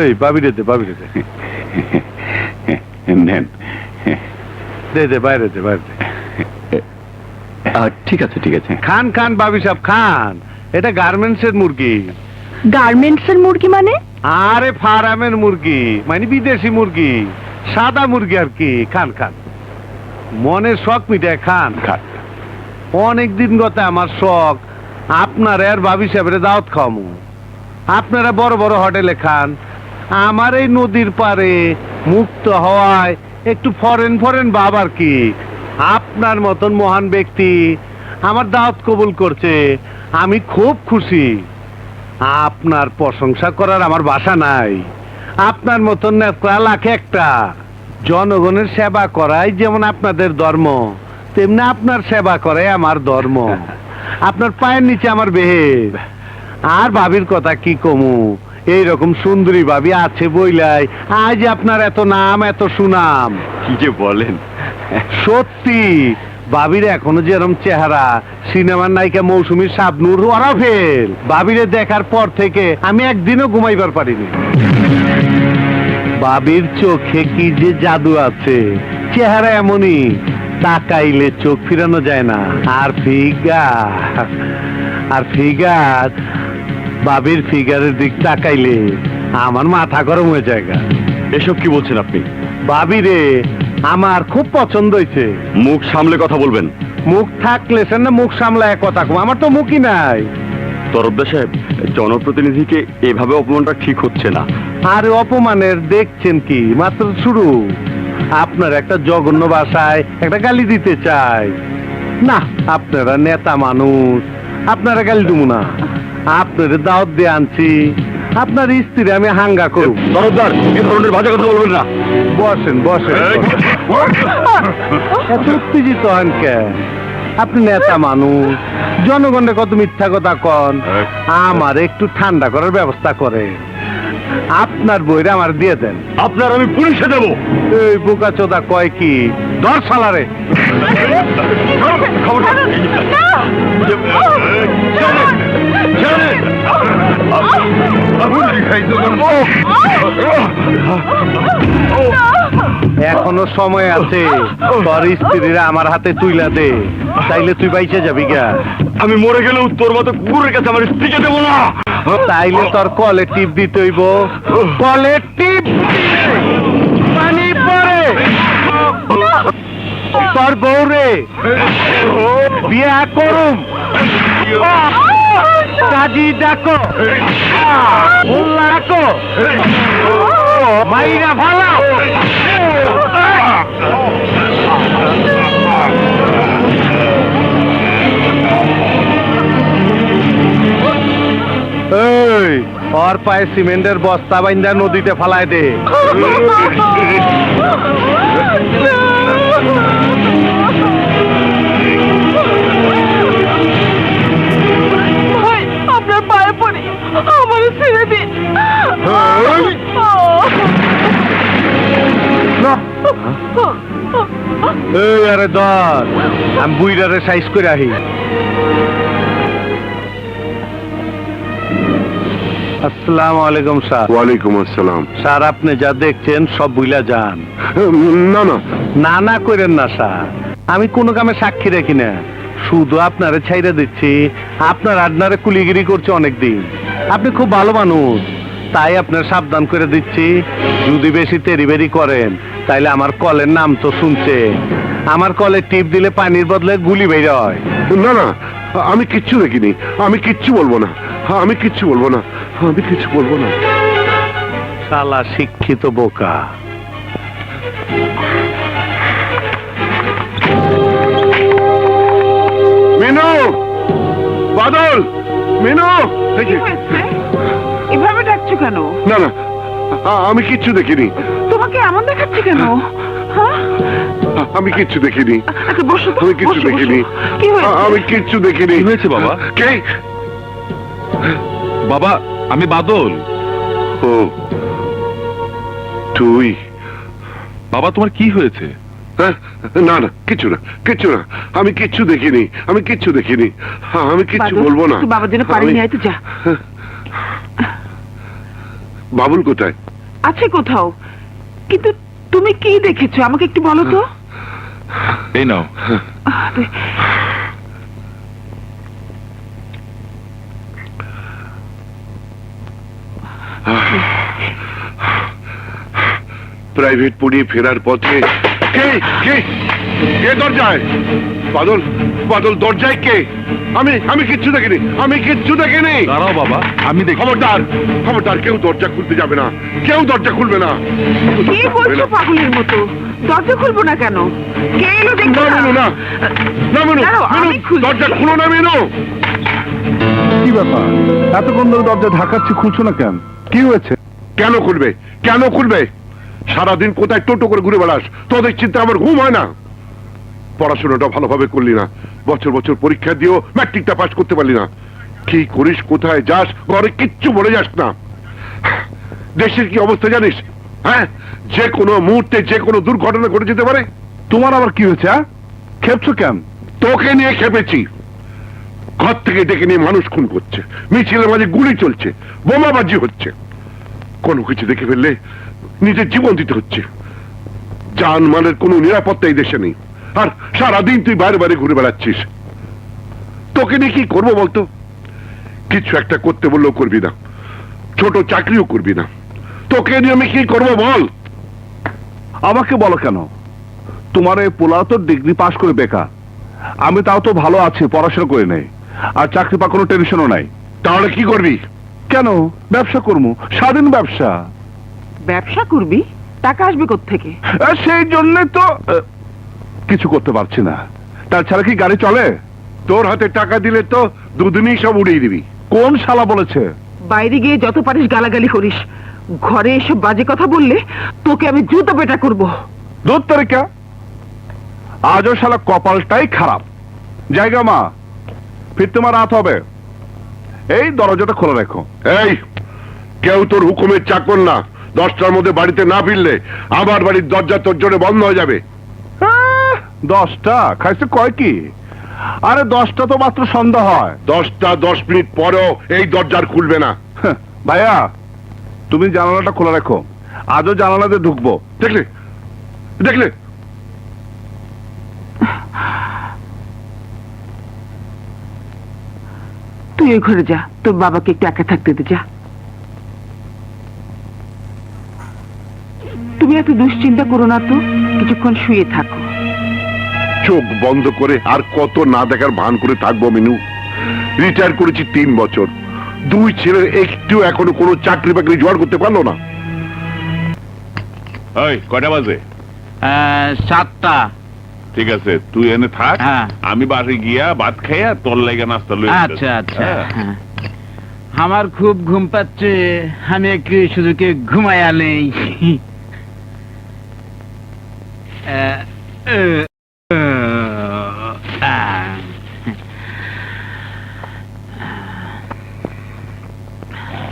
এই বাবি রে দে, বাবি রে দে। নেন। দে দে, বাইরে দে, বাইরে দে। ঠিক আছে ঠিক আছে। খান খান বাবি সাহেব খান, এটা গার্মেন্টস এর মুরগি। গার্মেন্টস এর মুরগি মানে? আরে ফার্মের মুরগি, মানে বিদেশি মুরগি, সাদা মুরগি আর কি। খান খান, মনের শখ মিটায় খান খান। অনেকদিন গত আমার শখ আপনার আর বাবি সাহেবের দাওয়াত খাওয়ামু। আপনারা বড় বড় হোটেলে খান, আমার এই নদীর পারে মুক্ত হওয়ায় একটু ফরেন ফরেন ভাব আর কি। আপনার মতন মহান ব্যক্তি আমার দাওয়াত কবুল করছে, আমি খুব খুশি। আপনার প্রশংসা করার আমার ভাষা নাই। আপনার মতন নেতা লাখে একটা। জনগণের সেবা করাই যেমন আপনাদের ধর্ম, তেমনি আপনার সেবা করে আমার ধর্ম। আপনার পায়ের নিচে আমার বেহের। আর ভাবির কথা কি কমু, এইরকম সুন্দরী ভাবি আছে বইলাই আজ আপনার এত নাম এত সুনাম। কি যে বলেন! সত্যি ভাবির এখনো যেরকম চেহারা, সিনেমার নায়িকা মৌসুমীর শাবনূর ওরা ফেল। ভাবিরে দেখার পর থেকে আমি একদিনও ঘুমাইবার পারিনি। ভাবির চোখে কি যে জাদু আছে, চেহারা এমনই, তাকাইলে চোখ ফিরানো যায় না। আর ফিগার ভাবির ফিগারের দিক তাকাইলে আমার মাথা গরম হয়ে যায়। এসব কি বলছেন আপনি? ভাবিরে আমার খুব পছন্দ হয়েছে। মুখ সামলে কথা বলবেন। মুখ থাকলে সে না মুখ সামলায় কথা কম, আমার তো মুখই নাই। তরফদার সাহেব, জনপ্রতিনিধিকে এভাবে অপমানটা ঠিক হচ্ছে না। আর অপমানের দেখছেন কি, মাত্র শুরু। আপনার একটা জঘন্য ভাষায় একটা গালি দিতে চাই না। আপনারা নেতা মানুষ, আপনারা গালি দেবো না। আপনার দাওয়াত দিয়ে আনছি, আপনার স্ত্রী আমি হাঙ্গা করব। তরফদার, এ ধরনের বাজে কথা বলবেন না। বসেন বসেন। এত উত্তেজিত হন কেন? আপনি নেতা মানুষ, জনগণের কত মিথ্যা কথা কন। আমার একটু ঠান্ডা করার ব্যবস্থা করে। আপনার বইরা আমার দিয়ে দেন। আপনার আমি পুলিশে দেব। এই বোকা চোদা কয় কি, ধর শালারে। এখনো সময় আছে, তোর স্ত্রীরা আমার হাতে তুইলা দে, তাইলে তুই বাইচে যাবি গা। আমি মরে গেলেও তোর মতো কুকুরের কাছে আমার স্ত্রীকে দেবো না। তাইলে তোর কলে টিপ দিতে হইব। কলে টিপ পানি পরে তোর বউরে বিয়া করুম। কাজী ডাকো, ডাকো, মাইরা ভালো। এই ওর পায়ে সিমেন্টের বস্তা বাইন্দা নদীতে ফালায় দে। ভাই, আপনার পায়ে পড়ি, আমার ছেড়ে দিন। এই আরে ধর, আমি বুইরারে সাইজ করে আহি। আসসালামু আলাইকুম স্যার। ওয়ালাইকুম আসসালাম। স্যার আপনি যা দেখছেন সব বুইলা যান। না না, না না করেন না স্যার, আমি কোনো কামে সাক্ষী রাখি না, শুধু আপনারে ছাইরা দিচ্ছি। আপনার আডনারে কুলিগিরি করছে অনেকদিন। আপনি খুব ভালো মানুষ, তাই আপনার সাবধান করে দিচ্ছি। যদি বেশি তেরিবেরি করেন তাইলে আমার কলের নাম তো শুনছে। আমার কলে টিপ দিলে পানির বদলে গুলি বের হয়। না না, আমি কিচ্ছু দেখিনি। আমি কিচ্ছু বলবো না, আমি কিচ্ছু বলবো না, আমি কিচ্ছু বলবো না। শালা শিক্ষিত বোকা। মিনু, বাদল, মিনু। এভাবে ডাকছো কেন? না না, আমি কিচ্ছু দেখিনি। তোমাকে এমন দেখাচ্ছে কেন? আমি কিচ্ছু দেখিনি। আচ্ছা বসো তো, আমি কিচ্ছু বসো, দেখিনি। বসো। কি হয়েছে? আমি কিচ্ছু দেখিনি। কি হয়েছে বাবা? কে? বাবা, আমি বাদল। ও তুই? বাবা, তোমার কি হয়েছে? হ্যাঁ, না না, কিচ্ছু না, কিচ্ছু না। আমি কিচ্ছু দেখিনি, আমি কিচ্ছু দেখিনি। আমি কিচ্ছু বাদল, বলবো না। তুই বাবার জন্য পানি নিয়ে আয় তো, যা। বাবুল কোথায়? আছে কোথাও, কিন্তু তুমি কি দেখেছো আমাকে একটু বলো তো। এই নাও। প্রাইভেট পড়িয়ে ফেরার পথে কে কে কে দরজায়? বাদল, বাদল দরজায় কে? আমি কিচ্ছু দেখিনি, আমি কিচ্ছু দেখিনি। দাঁড়াও বাবা, আমি দেখি। খবরদার, খবরদার, কেউ দরজা খুলতে যাবে না, কেউ দরজা খুলবে না। কি বলছো পাগলের মতো? দরজা খুলবো না কেন? কে এলো দেখো না মেনু, না না মেনু, দাঁড়াও, আমি মেনু, খুলছি। দরজা খুলো না মেনু। কি ব্যাপার, এতক্ষণ ধরে দরজা ঢাকাচ্ছি, খুলছো না কেন? কি হয়েছে? কেন খুলবে, কেন খুলবে? সারাদিন কোথায় টোটো করে ঘুরে বেড়াস, তোদের চিন্তা আমার ঘুম হয় না। পড়াশোনাটা ভালোভাবে করলি না, বছর বছর পরীক্ষা দিয়েও ম্যাট্রিকটা পাস করতে পারলি না। কি করিস, কোথায় যাস, ঘরে কিচ্ছু বলে যাস না। দেশের কি অবস্থা জানিস? হ্যাঁ, যে কোনো মুহূর্তে যে কোনো দুর্ঘটনা ঘটে যেতে পারে। তোমার আবার কি হয়েছে? খেপছো কেন? তোকে নিয়ে খেপেছি। ঘর থেকে ডেকে নিয়ে মানুষ খুন করছে, মিছিলের মাঝে গুলি চলছে, বোমাবাজি হচ্ছে। কোনো কিছু দেখে ফেললে নিজের জীবন দিতে হচ্ছে। জানমালের কোনো নিরাপত্তা এই দেশে নেই, আর সারাদিন তুই বাইরে বাইরে ঘুরে বেড়াচ্ছিস। তোকে নিয়ে কি করবো বলতো? কিছু একটা করতে বললেও করবি না, ছোট চাকরিও করবি না। তোকে নিয়ে আমি কি করবো বল? আমাকে বলো কেন? তোমার এই পোলা তো ডিগ্রি পাস করে বেকার, আমি তাও তো ভালো আছি, পড়াশোনা করে নেই, আর চাকরি পা কোনো টেনশনও নাই। তাহলে কি করবি? কেন? ব্যবসা করবো, স্বাধীন ব্যবসা। ব্যবসা করবি? টাকা আসবে কোত্থেকে? সেই জন্যে তো কিছু করতে পারছি না। তাছাড়া কি গাড়ি চলে? তোর হাতে টাকা দিলে তো দুদিনই সব উড়িয়ে দিবি। কোন শালা বলেছে? বাইরে গিয়ে যত পারিস গালাগালি করিস, ঘরে এসব বাজে কথা বললে তোকে আমি জুতো পেটা করবো। দূর তারিকা, আজও শালা কপালটাই খারাপ। জায়গা মা, ফির তোমার রাত হবে, এই দরজাটা খোলা রেখো। এই, কেউ তোর হুকুমের চাকর না। 10টার মধ্যে বাড়িতে না ফিরলে আমার বাড়ির দরজা তোর জন্য বন্ধ হয়ে যাবে। 10টা খাইছে কয় কি? আরে 10টা তো মাত্র সন্ধ্যা হয়। 10টা 10 মিনিট পরেও এই দরজার খুলবে না। ভাইয়া, তুমি জানালাটা খোলা রেখো, আজও জানালাতে ঢুকবো। দেখলে, দেখলে, তুই ওই ঘরে যা, তোর বাবাকে একটু একা থাকতে দে, যা। তুমি এত দুশ্চিন্তা করো না তো, কিছুক্ষণ শুয়ে থাকো। চোখ বন্ধ করে আর কত না দেখার ভান করে থাকবো মিনু? রিটায়ার করেছি 3 বছর, 2 ছেলের একটু এখনো কোনো চাকরি বাকরি জোগাড় করতে পারলো না। এই কয়টা বাজে? 7টা। ঠিক আছে, তুই এনে থাক, হ্যাঁ। আমি বাসে গিয়া ভাত খাইয়া তোর লাগা নাস্তা লই আচ্ছা আচ্ছা। হ্যাঁ। আমার খুব ঘুম পাচ্ছে, আমি একটু শুধুকে ঘুমাইয়া নেই।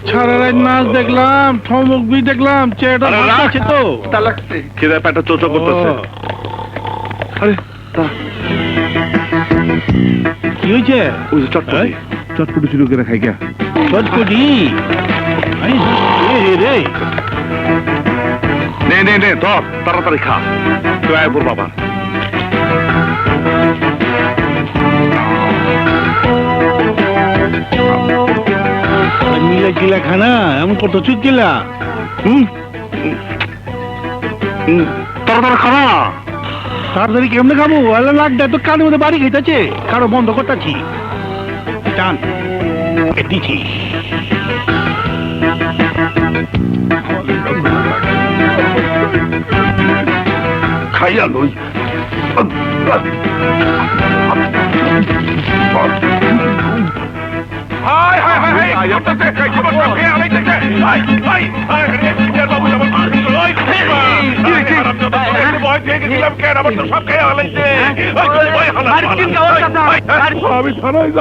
সারা রাত মাছ দেখলাম, ঠমক বি দেখলাম, চেয়েটা আছে তো। খিদে পেটে চোচো করতেছে। কি হয়েছে? ওই যে চটপটি। চটপটি শুরু করে খাই গা। চটপটি রে। নে নে নে, ধর, তাড়াতাড়ি খা। তুই আয় বল বাবা। মিলা গিলা খানা এমন কত চুপ গিলা। তাড়াতাড়ি খানা। তাড়াতাড়ি কেমনে খাবো? আল্লাহ লাগটা তো কানের মধ্যে বাড়ি খাইতেছে, কারো বন্ধ করতেছি। টান দিছি। খাইয়া লই। হাই হাই হাই হাই, আইতাছে, আমার সামনে আইতাছে। হাই হাই হাই, রিটায়ার বাবু আমার মারছে। ওই কি হারামজাদা, একটু ভয় পেয়ে গেছিলাম কেন? আমার তো সব খেয়ে আলাইছে। ওই ভয় হালা। আর কি খাওয়ার কথা? আমি থানায়